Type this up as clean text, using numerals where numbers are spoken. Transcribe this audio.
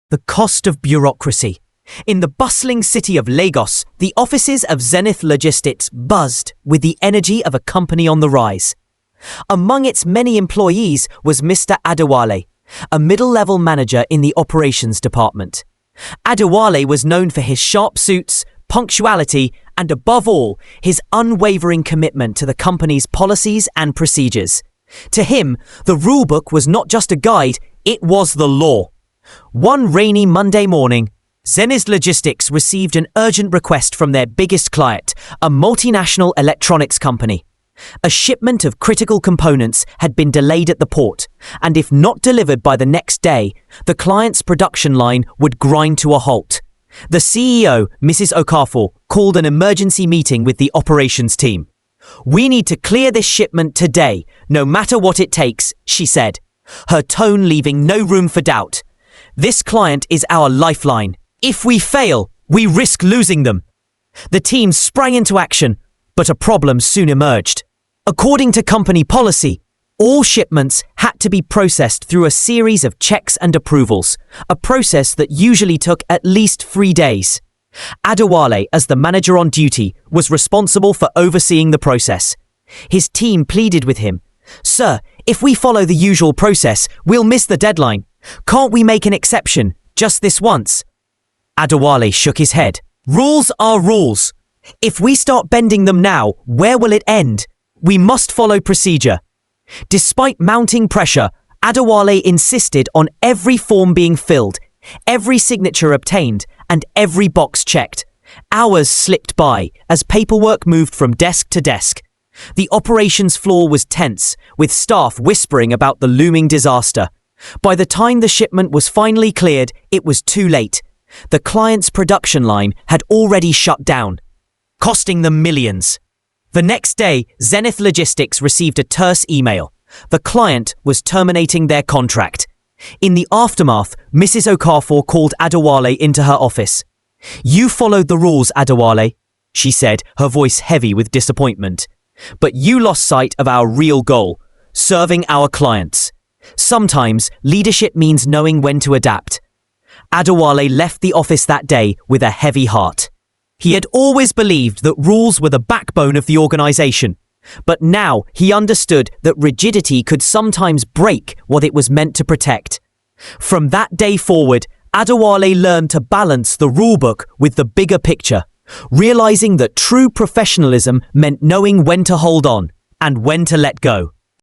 The cost of bureaucracy. In the bustling city of Lagos, the offices of Zenith Logistics buzzed with the energy of a company on the rise. Among its many employees was Mr. Adewale, a middle-level manager in the operations department. Adewale was known for his sharp suits, punctuality, and above all, his unwavering commitment to the company's policies and procedures. To him, the rulebook was not just a guide, it was the law. One rainy Monday morning, Zenith Logistics received an urgent request from their biggest client, a multinational electronics company. A shipment of critical components had been delayed at the port, and if not delivered by the next day, the client's production line would grind to a halt. The CEO, Mrs. Okafor, called an emergency meeting with the operations team. "We need to clear this shipment today, no matter what it takes," she said, her tone leaving no room for doubt. "This client is our lifeline. If we fail, we risk losing them." The team sprang into action, but a problem soon emerged. According to company policy, all shipments had to be processed through a series of checks and approvals, a process that usually took at least 3 days. Adewale, as the manager on duty, was responsible for overseeing the process. His team pleaded with him, "Sir, if we follow the usual process, we'll miss the deadline. Can't we make an exception, just this once?" Adewale shook his head. "Rules are rules. If we start bending them now, where will it end? We must follow procedure." Despite mounting pressure, Adewale insisted on every form being filled, every signature obtained, and every box checked. Hours slipped by as paperwork moved from desk to desk. The operations floor was tense, with staff whispering about the looming disaster. By the time the shipment was finally cleared, it was too late. The client's production line had already shut down, costing them millions. The next day, Zenith Logistics received a terse email. The client was terminating their contract. In the aftermath, Mrs. Okafor called Adewale into her office. "You followed the rules, Adewale," she said, her voice heavy with disappointment. "But you lost sight of our real goal, serving our clients. Sometimes leadership means knowing when to adapt." Adewale left the office that day with a heavy heart. He had always believed that rules were the backbone of the organization, but now he understood that rigidity could sometimes break what it was meant to protect. From that day forward, Adewale learned to balance the rulebook with the bigger picture, realizing that true professionalism meant knowing when to hold on and when to let go.